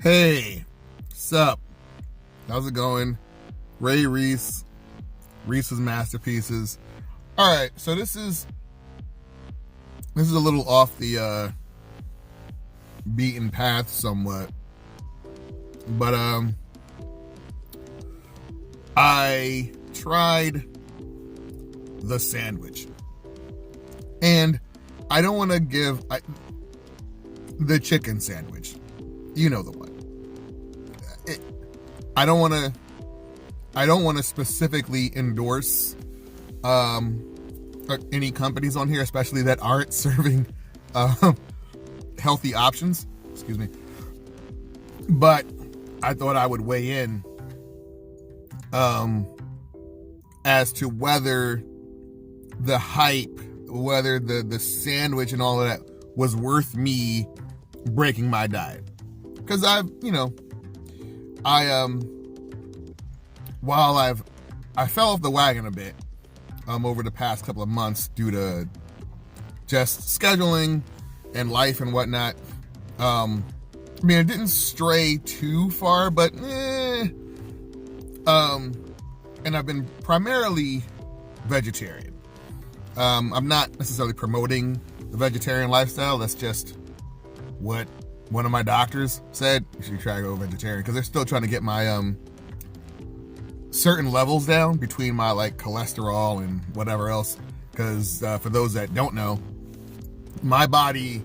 Hey, sup? How's it going? Ray Reese, Reese's Masterpieces. All right, so this is a little off the beaten path somewhat, but I tried the sandwich, and I don't want to give the chicken sandwich. You know the one. I don't want to specifically endorse any companies on here, especially that aren't serving healthy options. Excuse me. But I thought I would weigh in as to whether the hype, whether the sandwich and all of that was worth me breaking my diet. Because I fell off the wagon a bit over the past couple of months due to just scheduling and life and whatnot. It didn't stray too far, but and I've been primarily vegetarian. I'm not necessarily promoting the vegetarian lifestyle. That's just what one of my doctors said. You should try to go vegetarian, because they're still trying to get my certain levels down between my cholesterol and whatever else. Because for those that don't know, my body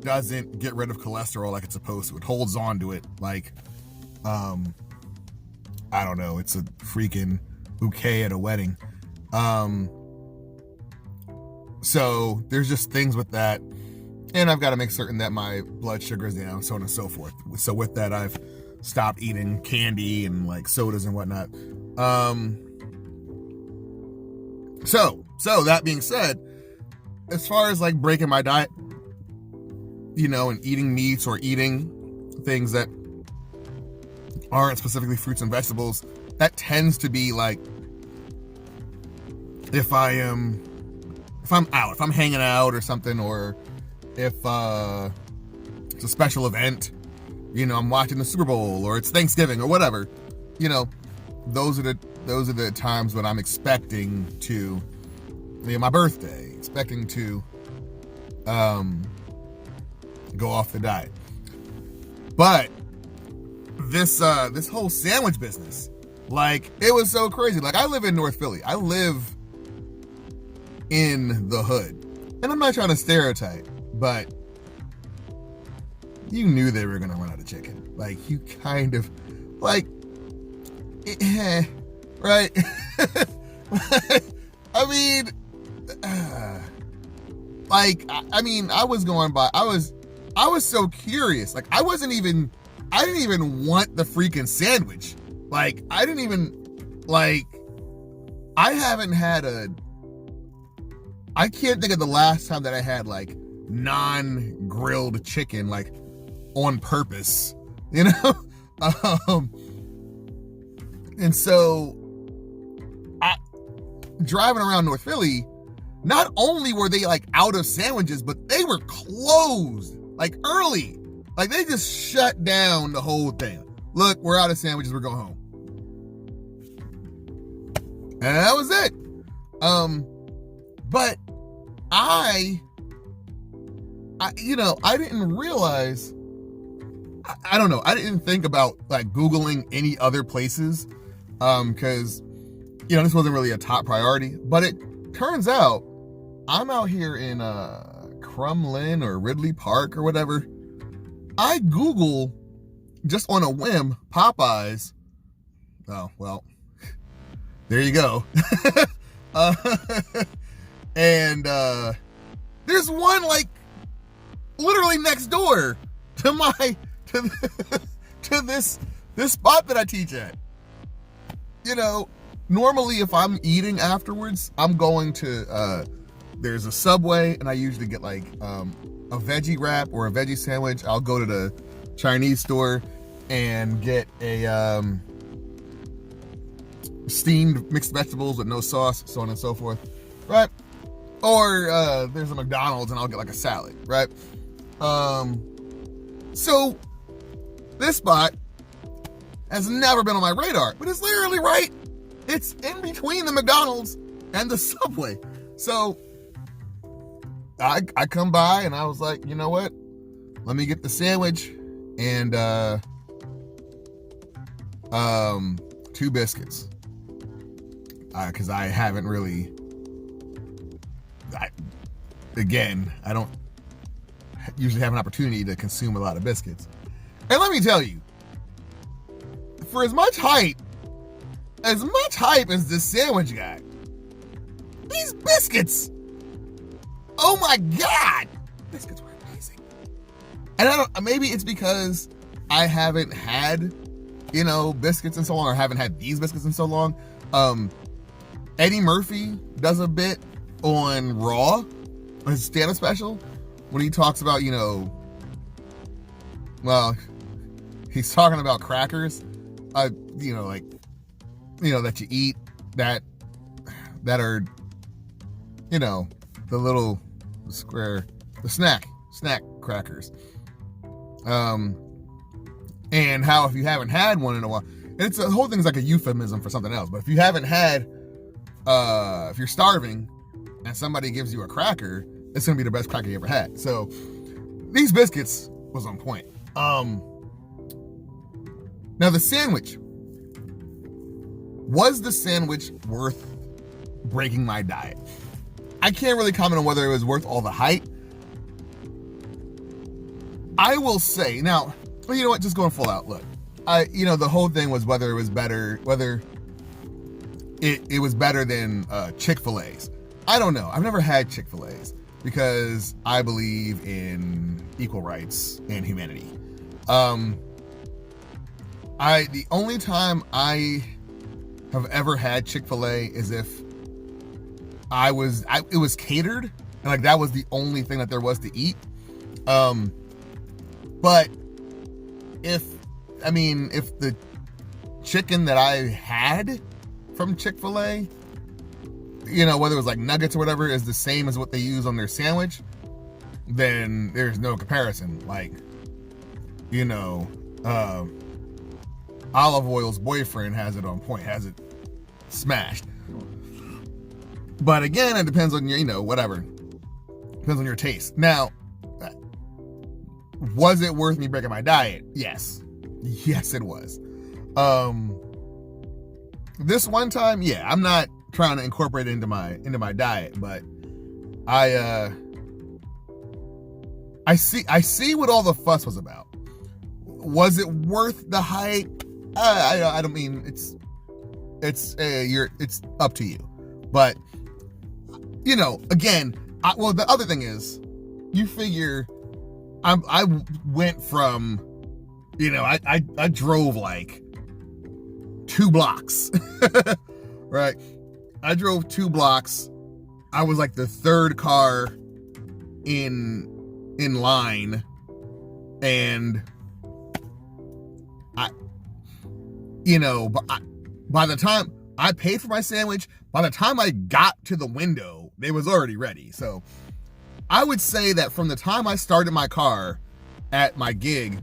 doesn't get rid of cholesterol like it's supposed to. It holds on to it like I don't know, it's a freaking bouquet at a wedding. So there's just things with that. And I've got to make certain that my blood sugar is down, so on and so forth. So with that, I've stopped eating candy and sodas and whatnot. So that being said, as far as breaking my diet, and eating meats or eating things that aren't specifically fruits and vegetables, that tends to be if I'm out, if I'm hanging out or something, or if it's a special event, I'm watching the Super Bowl, or it's Thanksgiving or whatever, those are the times when I'm expecting to, my birthday, expecting to go off the diet. But this whole sandwich business, it was so crazy. I live in North Philly. I live in the hood. And I'm not trying to stereotype, but you knew they were going to run out of chicken. You kind of, right? I was going by, I was so curious. I didn't even want the freaking sandwich. I can't think of the last time that I had non-grilled chicken on purpose, and so driving around North Philly, not only were they out of sandwiches, but they were closed early. They just shut down the whole thing. Look, we're out of sandwiches, we're going home. And that was it. But I didn't realize, I don't know, I didn't think about Googling any other places, because, this wasn't really a top priority. But it turns out I'm out here in Crumlin or Ridley Park or whatever. I Google, just on a whim, Popeyes. Oh, well, there you go. And there's one literally next door to this spot that I teach at. Normally if I'm eating afterwards, I'm going to there's a Subway, and I usually get a veggie wrap or a veggie sandwich. I'll go to the Chinese store and get a steamed mixed vegetables with no sauce, so on and so forth, right? Or there's a McDonald's, and I'll get a salad, right? So This spot has never been on my radar, but it's literally right. It's in between the McDonald's and the Subway. So I come by and I was like, you know what? Let me get the sandwich and 2 biscuits. Because I haven't really, I don't usually have an opportunity to consume a lot of biscuits. And let me tell you, for as much hype as this sandwich got, these biscuits, oh my God, biscuits were amazing. And maybe it's because I haven't had, biscuits in so long, or haven't had these biscuits in so long. Eddie Murphy does a bit on Raw, on his stand-up special, when he talks about, he's talking about crackers, that you eat that are, the little square, the snack crackers. And how if you haven't had one in a while, and it's the whole thing's like a euphemism for something else, but if you haven't had, if you're starving and somebody gives you a cracker, it's gonna be the best cracker you ever had. So these biscuits was on point. Now the sandwich, was the sandwich worth breaking my diet? I can't really comment on whether it was worth all the hype. I will say, now, well, you know what, just going full out, look, the whole thing was whether it was better than Chick-fil-A's. I don't know. I've never had Chick-fil-A's because I believe in equal rights and humanity. The only time I have ever had Chick-fil-A is if it was catered, and like that was the only thing that there was to eat. But if the chicken that I had from Chick-fil-A, whether it was like nuggets or whatever, is the same as what they use on their sandwich, then there's no comparison. Like, Olive Oil's boyfriend has it on point, has it smashed. But again, it depends on your, whatever. Depends on your taste. Now, was it worth me breaking my diet? Yes. Yes, it was. This one time, yeah, I'm not trying to incorporate it into my diet, but I see what all the fuss was about. Was it worth the hype? I don't mean it's up to you, but again, the other thing is, you figure I went from, I drove like 2 blocks, right? I drove 2 blocks. I was like the 3rd car in line, and by the time I paid for my sandwich, by the time I got to the window, they was already ready. So I would say that from the time I started my car at my gig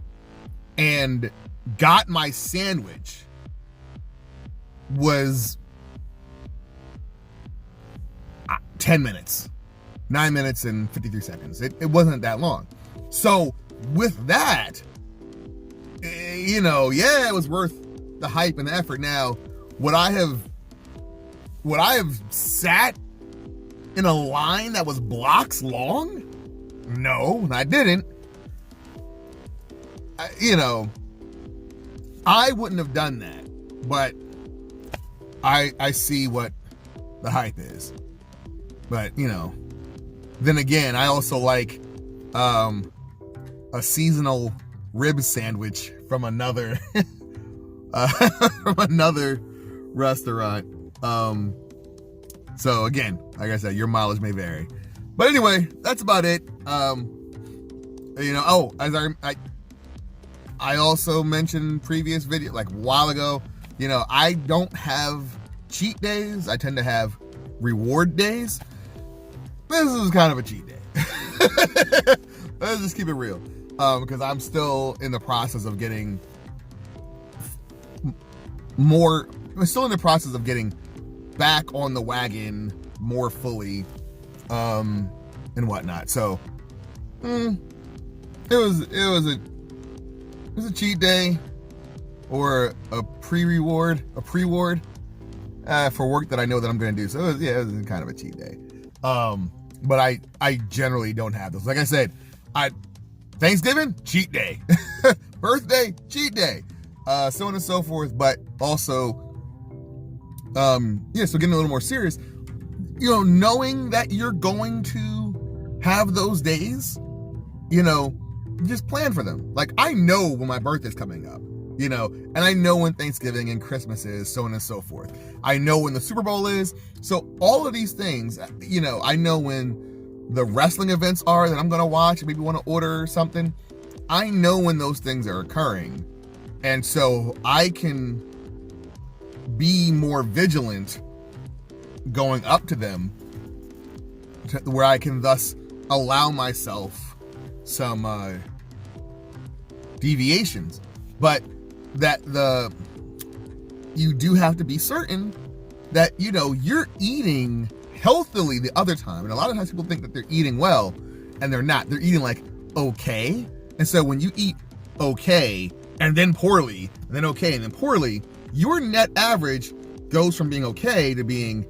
and got my sandwich was 10 minutes, 9 minutes and 53 seconds. It wasn't that long. So with that, it was worth the hype and the effort. Now, would I have sat in a line that was blocks long? No, I didn't. I wouldn't have done that, but I see what the hype is. But, then again, I also like a seasonal rib sandwich from another restaurant. So again, like I said, your mileage may vary. But anyway, that's about it. As I also mentioned previous video, like a while ago, I don't have cheat days. I tend to have reward days. This is kind of a cheat day. Let's just keep it real. because I'm still in the process of getting more. I'm still in the process of getting back on the wagon more fully, and whatnot. So, it was a cheat day, or a pre-reward for work that I know that I'm going to do. So it was kind of a cheat day. But I generally don't have those. Like I said, Thanksgiving, cheat day. Birthday, cheat day. So on and so forth. But also, so getting a little more serious, knowing that you're going to have those days, just plan for them. Like, I know when my birthday's coming up, and I know when Thanksgiving and Christmas is, so on and so forth. I know when the Super Bowl is. So all of these things, I know when the wrestling events are that I'm going to watch, maybe want to order something. I know when those things are occurring. And so I can be more vigilant going up to them, where I can thus allow myself some deviations. But that you do have to be certain that, you're eating healthily the other time. And a lot of times people think that they're eating well, and they're not. They're eating like okay. And so when you eat okay, and then poorly, and then okay, and then poorly, your net average goes from being okay to being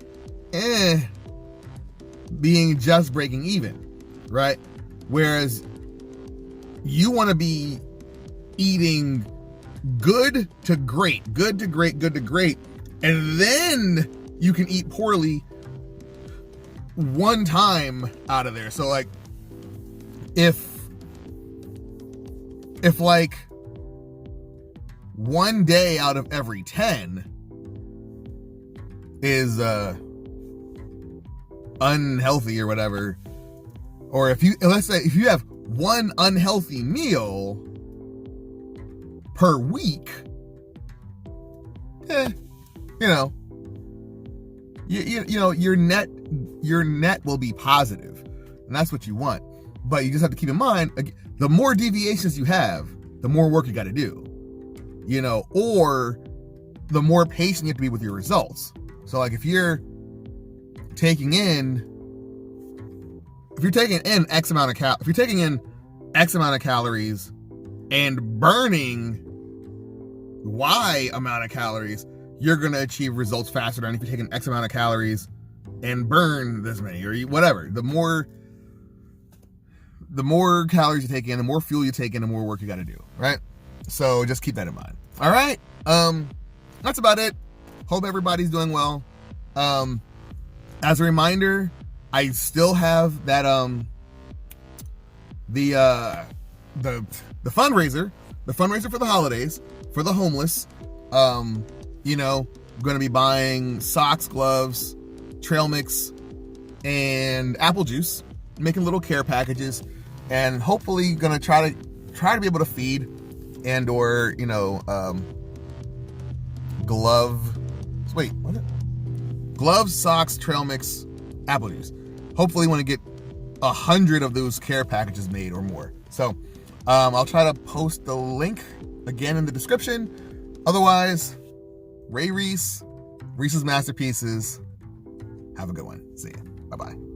just breaking even, right? Whereas you want to be eating good to great, and then you can eat poorly one time out of there. So like, if like one day out of every 10 is unhealthy or whatever, or let's say if you have one unhealthy meal per week, your net will be positive, and that's what you want. But you just have to keep in mind, the more deviations you have, the more work you got to do, or the more patient you have to be with your results. So like if you're taking in X amount of calories and burning Y amount of calories, you're going to achieve results faster than if you're taking X amount of calories and burn this many, or whatever. The more calories you take in, the more fuel you take in, the more work you got to do, right? So just keep that in mind. All right. That's about it. Hope everybody's doing well. As a reminder, I still have that, the fundraiser for the holidays for the homeless. I'm going to be buying socks, gloves, trail mix, and apple juice, making little care packages, and hopefully going to try to be able to feed and or gloves, socks, trail mix, apple juice. Hopefully want to get 100 of those care packages made or more. So I'll try to post the link again in the description. Otherwise, Ray Reese, Reese's Masterpieces. Have a good one. See ya. Bye-bye.